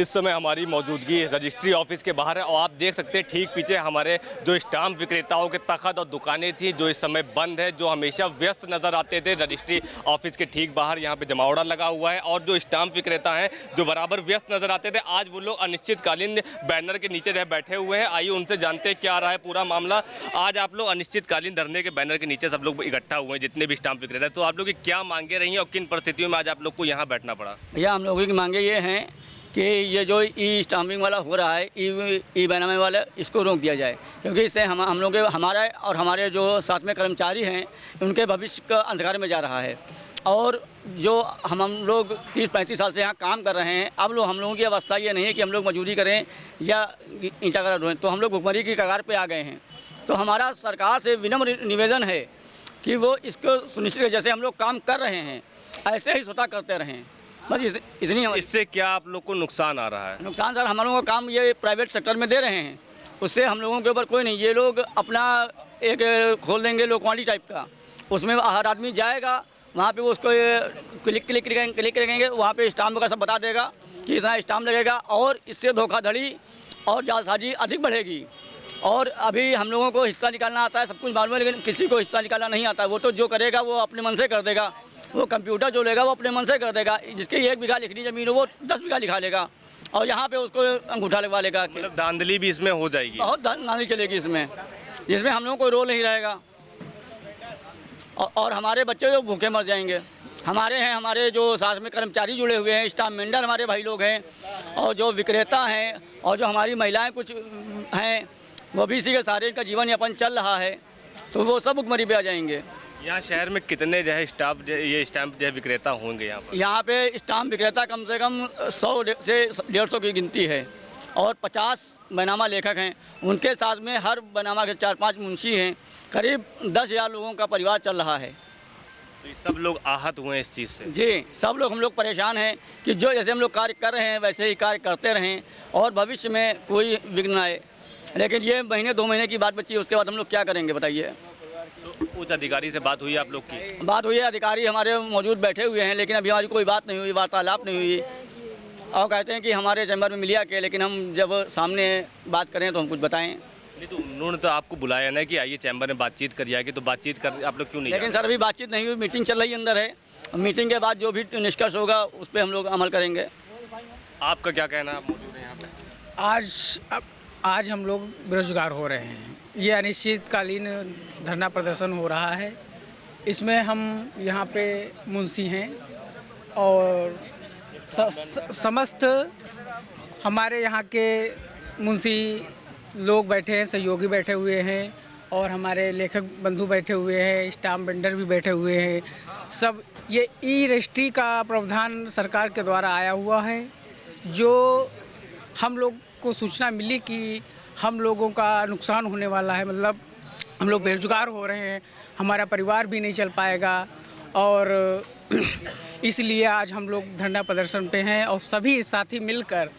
इस समय हमारी मौजूदगी रजिस्ट्री ऑफिस के बाहर है और आप देख सकते हैं ठीक पीछे हमारे जो स्टाम्प विक्रेताओं के तखत और दुकानें थी जो इस समय बंद है, जो हमेशा व्यस्त नजर आते थे। रजिस्ट्री ऑफिस के ठीक बाहर यहाँ पे जमावड़ा लगा हुआ है और जो स्टाम्प विक्रेता हैं जो बराबर व्यस्त नजर आते थे, आज वो लोग अनिश्चितकालीन बैनर के नीचे जो बैठे हुए हैं। आइए उनसे जानते हैं क्या रहा है पूरा मामला। आज आप लोग अनिश्चितकालीन धरने के बैनर के नीचे सब लोग इकट्ठा हुए हैं, जितने भी स्टाम्प विक्रेता हैं, तो आप लोग की क्या मांगे रही हैं और किन परिस्थितियों में आज आप लोग को यहाँ बैठना पड़ा? भैया हम लोगों की मांगे ये हैं कि ये जो ई स्टाम्पिंग वाला हो रहा है, ई बैनामे वाला, इसको रोक दिया जाए, क्योंकि इससे हम लोग हमारा और हमारे जो साथ में कर्मचारी हैं उनके भविष्य का अंधकार में जा रहा है। और जो हम लोग 30-35 साल से यहाँ काम कर रहे हैं, अब हम लोगों की अवस्था ये नहीं है कि हम लोग मजदूरी करें या ईंटा कलर ढोएं, तो हम लोग भुखमरी की कगार पे आ गए हैं। तो हमारा सरकार से विनम्र निवेदन है कि वो इसको सुनिश्चित, जैसे हम लोग काम कर रहे हैं ऐसे ही स्वतः करते रहें, बस इतनी। इससे क्या आप लोग को नुकसान आ रहा है? नुकसान सर, हम लोगों का काम ये प्राइवेट सेक्टर में दे रहे हैं, उससे हम लोगों के ऊपर कोई नहीं। ये लोग अपना एक खोल देंगे लोकवाणी टाइप का, उसमें हर आदमी जाएगा, वहाँ पे वो उसको क्लिक करेंगे, वहाँ पे स्टाम्प का सब बता देगा कि इतना स्टाम्प लगेगा, और इससे धोखाधड़ी और जालसाजी अधिक बढ़ेगी। और अभी हम लोगों को हिस्सा निकालना आता है, सब कुछ मालूम है, लेकिन किसी को हिस्सा निकालना नहीं आता। वो तो जो करेगा वो अपने मन से कर देगा, वो कंप्यूटर जो लेगा वो अपने मन से कर देगा। जिसकी 1 बीघा लिखनी ज़मीन हो वो 10 बीघा लिखा लेगा और यहाँ पे उसको अंगूठा लगवा लेगा। मतलब धांधली भी इसमें हो जाएगी, बहुत धांधली चलेगी इसमें, जिसमें हम लोगों को रोल नहीं रहेगा और हमारे बच्चे जो भूखे मर जाएंगे। हमारे जो साथ में कर्मचारी जुड़े हुए हैं, स्टाम्प मेंबर हमारे भाई लोग हैं, और जो विक्रेता हैं, और जो हमारी महिलाएँ कुछ हैं, वो भी इसी के सारे इनका जीवन यापन चल रहा है, तो वो सब भुखमरी पे आ जाएंगे। यहाँ शहर में कितने जो है ये स्टाम्प जो है विक्रेता होंगे यहाँ पर? यहाँ पे स्टाम्प विक्रेता कम से कम 100 से 150 की गिनती है, और 50 बैनामा लेखक हैं। उनके साथ में हर बैनामा के 4-5 मुंशी हैं। करीब 10,000 लोगों का परिवार चल रहा है। तो ये सब लोग आहत हुए हैं इस चीज़ से? जी, सब लोग, हम लोग परेशान हैं कि जो जैसे हम लोग कार्य कर रहे हैं वैसे ही कार्य करते रहें और भविष्य में कोई विघ्न आए। लेकिन ये महीने 2 महीने की बात बची है, उसके बाद हम लोग क्या करेंगे बताइए? तो उच्च अधिकारी से बात हुई आप लोग की? बात हुई है, अधिकारी हमारे मौजूद बैठे हुए हैं, लेकिन अभी हमारी कोई बात नहीं हुई, वार्तालाप नहीं हुई, और कहते हैं कि हमारे चैम्बर में मिलिया के, लेकिन हम जब सामने बात करें तो हम कुछ बताएं। नहीं, तो उन्होंने तो आपको बुलाया ना कि आइए चैम्बर में बातचीत कर जाएगी, तो बातचीत कर आप लोग क्यों नहीं? लेकिन सर अभी बातचीत नहीं हुई, मीटिंग चल रही अंदर है। मीटिंग के बाद जो भी निष्कर्ष होगा उस पर हम लोग अमल करेंगे। आपका क्या कहना है? आप मौजूद हैं यहाँ पर? आज हम लोग बेरोजगार हो रहे हैं। ये अनिश्चितकालीन धरना प्रदर्शन हो रहा है। इसमें हम यहाँ पे मुंशी हैं और समस्त हमारे यहाँ के मुंशी लोग बैठे हैं, सहयोगी बैठे हुए हैं, और हमारे लेखक बंधु बैठे हुए हैं, स्टाम्प वेंडर भी बैठे हुए हैं। सब ये ई रजिस्ट्री का प्रावधान सरकार के द्वारा आया हुआ है। जो हम लोग को सूचना मिली कि हम लोगों का नुकसान होने वाला है, मतलब हम लोग बेरोजगार हो रहे हैं, हमारा परिवार भी नहीं चल पाएगा, और इसलिए आज हम लोग धरना प्रदर्शन पे हैं। और सभी साथी मिलकर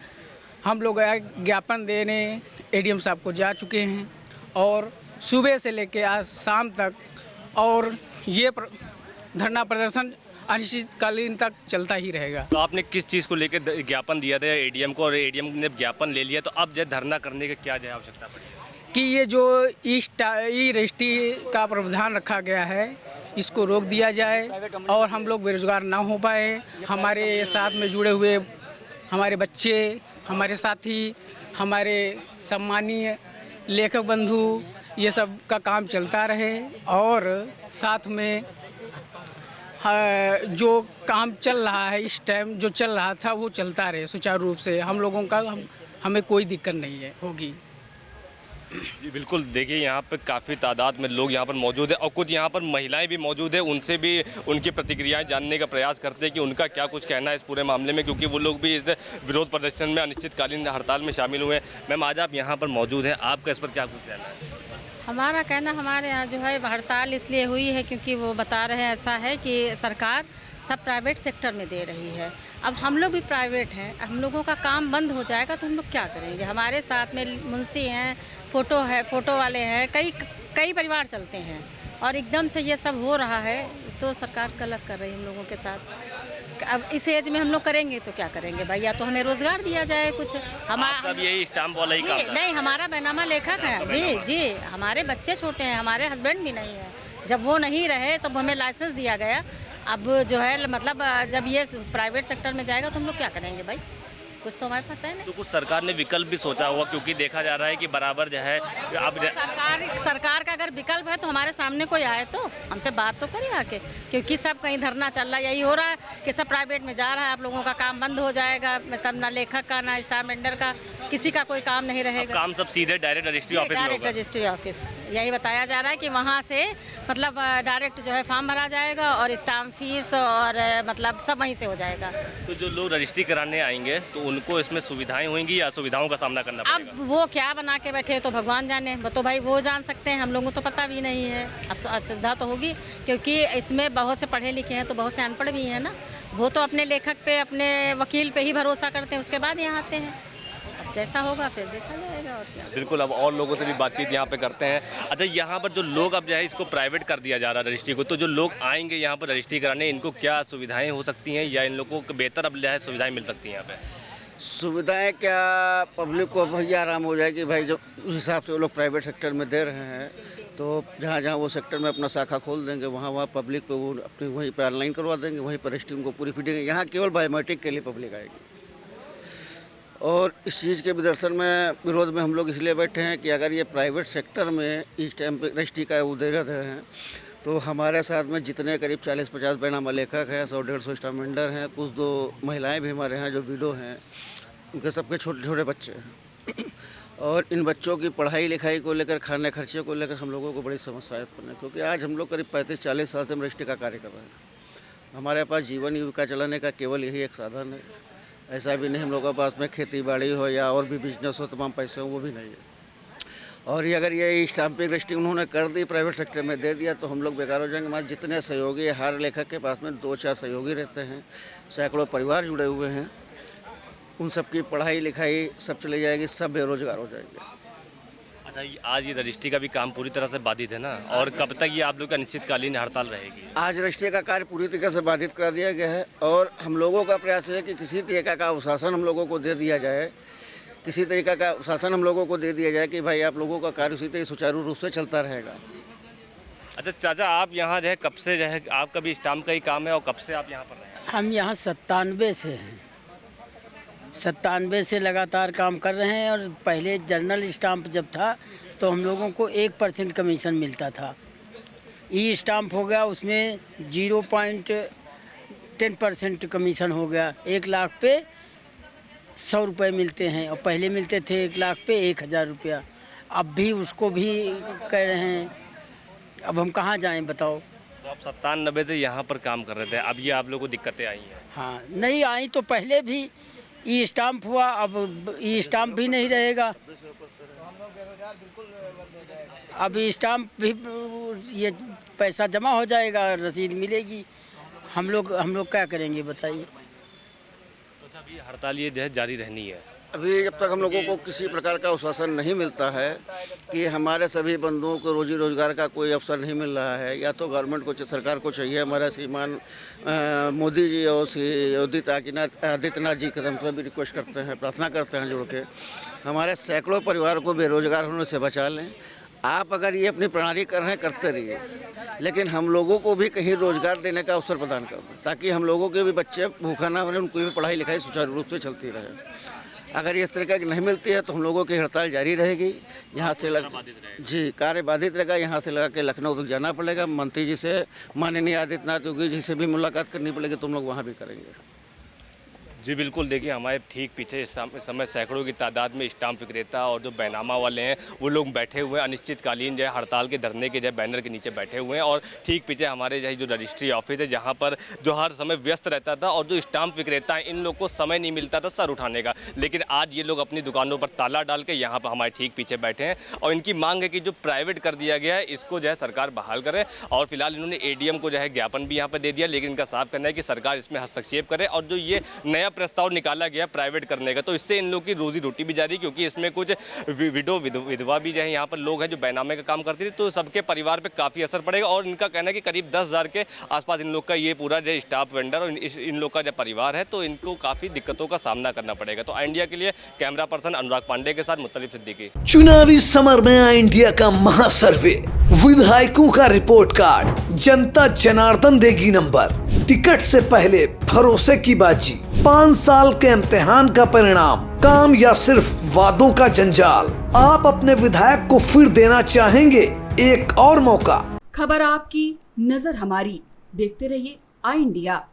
हम लोग ज्ञापन देने एडीएम साहब को जा चुके हैं, और सुबह से लेकर आज शाम तक, और ये धरना प्रदर्शन अनिश्चितकालीन तक चलता ही रहेगा। तो आपने किस चीज़ को लेकर ज्ञापन दिया था एडीएम को, और एडीएम ने ज्ञापन ले लिया, तो अब जो धरना करने की क्या जो आवश्यकता पड़ी? कि ये जो ई रजिस्ट्री का प्रावधान रखा गया है इसको रोक दिया जाए, और हम लोग बेरोजगार ना हो पाए। हमारे साथ में जुड़े हुए हमारे बच्चे, हमारे साथी, हमारे सम्मानीय लेखक बंधु, ये सब का काम चलता रहे, और साथ में जो काम चल रहा है इस टाइम, जो चल रहा था वो चलता रहे सुचारू रूप से। हम लोगों का हमें कोई दिक्कत नहीं होगी। जी बिल्कुल, देखिए यहाँ पे काफ़ी तादाद में लोग यहाँ पर मौजूद है, और कुछ यहाँ पर महिलाएं भी मौजूद है। उनसे भी उनकी प्रतिक्रियाएं जानने का प्रयास करते हैं कि उनका क्या कुछ कहना है इस पूरे मामले में, क्योंकि वो लोग भी इस विरोध प्रदर्शन में अनिश्चितकालीन हड़ताल में शामिल हुए हैं। मैम, आज आप यहाँ पर मौजूद हैं, आपका इस पर क्या कुछ कहना है? हमारा कहना, हमारे यहाँ जो है हड़ताल इसलिए हुई है क्योंकि वो बता रहे हैं ऐसा है कि सरकार सब प्राइवेट सेक्टर में दे रही है। अब हम लोग भी प्राइवेट हैं, हम लोगों का काम बंद हो जाएगा तो हम लोग क्या करेंगे? हमारे साथ में मुंशी हैं, फ़ोटो वाले हैं, कई परिवार चलते हैं, और एकदम से ये सब हो रहा है तो सरकार गलत कर रही है हम लोगों के साथ। अब इस एज में हम लोग करेंगे तो क्या करेंगे भाई, या तो हमें रोजगार दिया जाए कुछ। आपका भी यही स्टाम्प वाला ही काम था? नहीं, हमारा बैनामा लेखक है जी जी। हमारे बच्चे छोटे हैं, हमारे हस्बैंड भी नहीं है। जब वो नहीं रहे तब हमें लाइसेंस दिया गया। अब जो है मतलब जब ये प्राइवेट सेक्टर में जाएगा तो हम लोग क्या करेंगे भाई, कुछ तो हमारे पास है नहीं। तो कुछ सरकार ने विकल्प भी सोचा होगा, क्योंकि देखा जा रहा है कि बराबर जो है अब सरकार का अगर विकल्प है तो हमारे सामने कोई आए तो हमसे बात तो करे आके, क्योंकि सब कहीं धरना चल रहा है। यही हो रहा है कि सब प्राइवेट में जा रहा है, आप लोगों का काम बंद हो जाएगा, मतलब ना लेखक का ना स्टाम्प वेंडर का, किसी का कोई काम नहीं रहेगा। काम सब सीधे डायरेक्ट रजिस्ट्री ऑफिस में डायरेक्ट होगा। रजिस्ट्री ऑफिस, यही बताया जा रहा है कि वहाँ से मतलब डायरेक्ट जो है फॉर्म भरा जाएगा और स्टाम्प फीस और मतलब सब वहीं से हो जाएगा। तो जो लोग रजिस्ट्री कराने आएंगे तो उनको इसमें सुविधाएं होंगी या असुविधाओं का सामना करना पड़ेगा? अब वो क्या बना के बैठे तो भगवान जाने, वो तो भाई वो जान सकते हैं, हम लोगों को तो पता भी नहीं है। अब सुविधा तो होगी, क्योंकि इसमें बहुत से पढ़े लिखे हैं तो बहुत से अनपढ़ भी हैं ना। वो तो अपने लेखक पे, अपने वकील पे ही भरोसा करते हैं, उसके बाद यहाँ आते हैं। अब जैसा होगा फिर देखा जाएगा और क्या। बिल्कुल, अब और लोगों से भी बातचीत यहाँ पे करते हैं। अच्छा, यहाँ पर जो लोग अब जो है इसको प्राइवेट कर दिया जा रहा है रजिस्ट्री को, तो जो लोग आएंगे यहाँ पर रजिस्ट्री कराने, इनको क्या सुविधाएं हो सकती हैं या इन लोगों को बेहतर अब जो है सुविधाएं मिल सकती हैं यहाँ पे? सुविधाएं क्या, पब्लिक को भैया आराम हो जाएगी भाई, जो उस हिसाब से वो लोग प्राइवेट सेक्टर में दे रहे हैं। तो जहाँ जहाँ वो सेक्टर में अपना शाखा खोल देंगे वहाँ पब्लिक पे वो अपनी वहीं पे ऑनलाइन करवा देंगे, वहीं पर रजिस्ट्री उनको पूरी फिटिंग। यहाँ केवल बायोमेट्रिक के लिए पब्लिक आएगी। और इस चीज़ के प्रदर्शन में विरोध में हम लोग इसलिए बैठे हैं कि अगर ये प्राइवेट सेक्टर में इस टाइम पे रजिस्ट्री का वो दे रहे हैं तो हमारे साथ में जितने करीब 40-50 बैनामा लेखक हैं, 100-150 स्टाम्प वेंडर हैं, कुछ 2 महिलाएं भी हमारे यहाँ जो विडो हैं, उनके सबके छोटे छोटे बच्चे हैं। और इन बच्चों की पढ़ाई लिखाई को लेकर, खाने खर्चे को लेकर हम लोगों को बड़ी समस्याएं उत्पन्न है, क्योंकि आज हम लोग करीब 35-40 साल से हम रजिस्ट्री का कार्य कर रहे हैं। हमारे पास जीवन जीविका चलाने का केवल यही एक साधन है। ऐसा भी नहीं हम लोगों के पास में खेती बाड़ी हो या और भी बिजनेस हो, तमाम पैसे हो, वो भी नहीं है। और ये अगर ये स्टाम्पिंग रजिस्ट्री उन्होंने कर दी, प्राइवेट सेक्टर में दे दिया, तो हम लोग बेकार हो जाएंगे। हमारे जितने सहयोगी, हर लेखक के पास में 2-4 सहयोगी रहते हैं, सैकड़ों परिवार जुड़े हुए हैं, उन सब की पढ़ाई लिखाई सब चली जाएगी, सब बेरोजगार हो जाएंगे। अच्छा, आज ये रजिस्ट्री का भी काम पूरी तरह से बाधित है ना, और कब तक ये आप लोग का अनिश्चितकालीन हड़ताल रहेगी? आज रजिस्ट्री का कार्य पूरी तरीके से बाधित करा दिया गया है और हम लोगों का प्रयास है कि किसी तरीके का शासन हम लोगों को दे दिया जाए, किसी तरीके का शासन हम लोगों को दे दिया जाए कि भाई आप लोगों का कार्य उसी तरह सुचारू रूप से चलता रहेगा। अच्छा चाचा, आप यहाँ जो है कब से जो है, आपका भी स्टाम्प का ही काम है और कब से आप यहाँ पर रहे हैं? हम यहाँ 97 से हैं, 97 से लगातार काम कर रहे हैं। और पहले जर्नल स्टाम्प जब था तो हम लोगों को 1% कमीशन मिलता था। ई स्टाम्प हो गया, उसमें 0.10% कमीशन हो गया। 1 लाख पे 100 रुपये मिलते हैं और पहले मिलते थे 1 लाख पे 1000 रुपया। अब भी उसको भी कह रहे हैं, अब हम कहाँ जाएं बताओ। तो आप 97 से यहाँ पर काम कर रहे थे, अब ये आप लोगों को दिक्कतें आई हैं? हाँ, नहीं आई तो पहले भी ई स्टाम्प हुआ, अब ई स्टाम्प भी नहीं रहेगा। अब ई स्टाम्प भी, ये पैसा जमा हो जाएगा, रसीद मिलेगी, हम लोग क्या करेंगे बताइए। अच्छा, अभी हड़ताल ये जो है जारी रहनी है? अभी जब तक हम लोगों को किसी प्रकार का आश्वासन नहीं मिलता है कि हमारे सभी बंधुओं को रोजी रोजगार का कोई अवसर नहीं मिल रहा है, या तो गवर्नमेंट को, सरकार को चाहिए, हमारा श्रीमान मोदी जी और श्री योगी आदित्यनाथ जी कदम पर भी रिक्वेस्ट करते हैं, प्रार्थना करते हैं जुड़ के, हमारे सैकड़ों परिवार को बेरोजगार होने से बचा लें। आप अगर ये अपनी प्रणाली कर रहे हैं, करते रहिए, लेकिन हम लोगों को भी कहीं रोजगार देने का अवसर प्रदान कर दें, ताकि हम लोगों के भी बच्चे भूखा ना बने, उनकी भी पढ़ाई लिखाई सुचारू रूप से चलती रहे। अगर इस तरीके की नहीं मिलती है तो हम लोगों की हड़ताल जारी रहेगी। यहाँ से कार्य बाधित रहेगा। यहाँ से लगा के लखनऊ तक जाना पड़ेगा, मंत्री जी से, माननीय आदित्यनाथ योगी जी से भी मुलाकात करनी पड़ेगी, तुम लोग वहाँ भी करेंगे। जी बिल्कुल, देखिए हमारे ठीक पीछे इस समय सैकड़ों की तादाद में स्टाम्प विक्रेता और जो बैनामा वाले हैं वो लोग बैठे हुए हैं, अनिश्चितकालीन जो है हड़ताल के धरने के जो है बैनर के नीचे बैठे हुए हैं। और ठीक पीछे हमारे जो रजिस्ट्री ऑफिस है, जहाँ पर जो हर समय व्यस्त रहता था, और जो स्टाम्प विक्रेता हैं इन लोग को समय नहीं मिलता था सर उठाने का, लेकिन आज ये लोग अपनी दुकानों पर ताला डाल के यहाँ पर हमारे ठीक पीछे बैठे हैं और इनकी मांग है कि जो प्राइवेट कर दिया गया है इसको जो है सरकार बहाल करे। और फिलहाल इन्होंने ADM को जो है ज्ञापन भी यहाँ पर दे दिया, लेकिन इनका साफ कहना है कि सरकार इसमें हस्तक्षेप करे और जो ये नया प्रस्ताव निकाला गया प्राइवेट करने का, तो इससे इन लोग की रोजी रोटी भी जारी, क्योंकि इसमें कुछ विधवा भी जो है यहाँ पर लोग हैं जो बैनामे का काम करती थी, तो सबके परिवार पे काफ़ी असर पड़ेगा। और इनका कहना है कि करीब 10,000 के आसपास इन लोग का ये पूरा जो स्टाफ वेंडर और इन लोग का जो परिवार है, तो इनको काफ़ी दिक्कतों का सामना करना पड़ेगा। तो इंडिया के लिए कैमरा पर्सन अनुराग पांडे के साथ मुत्तलिब सिद्दीकी। चुनावी समर में आई इंडिया का महासर्वे, विधायकों का रिपोर्ट कार्ड, जनता जनार्दन देगी नंबर, टिकट से पहले भरोसे की बाजी, 5 साल के इम्तिहान का परिणाम, काम या सिर्फ वादों का जंजाल। आप अपने विधायक को फिर देना चाहेंगे एक और मौका? खबर आपकी, नजर हमारी। देखते रहिए आई इंडिया।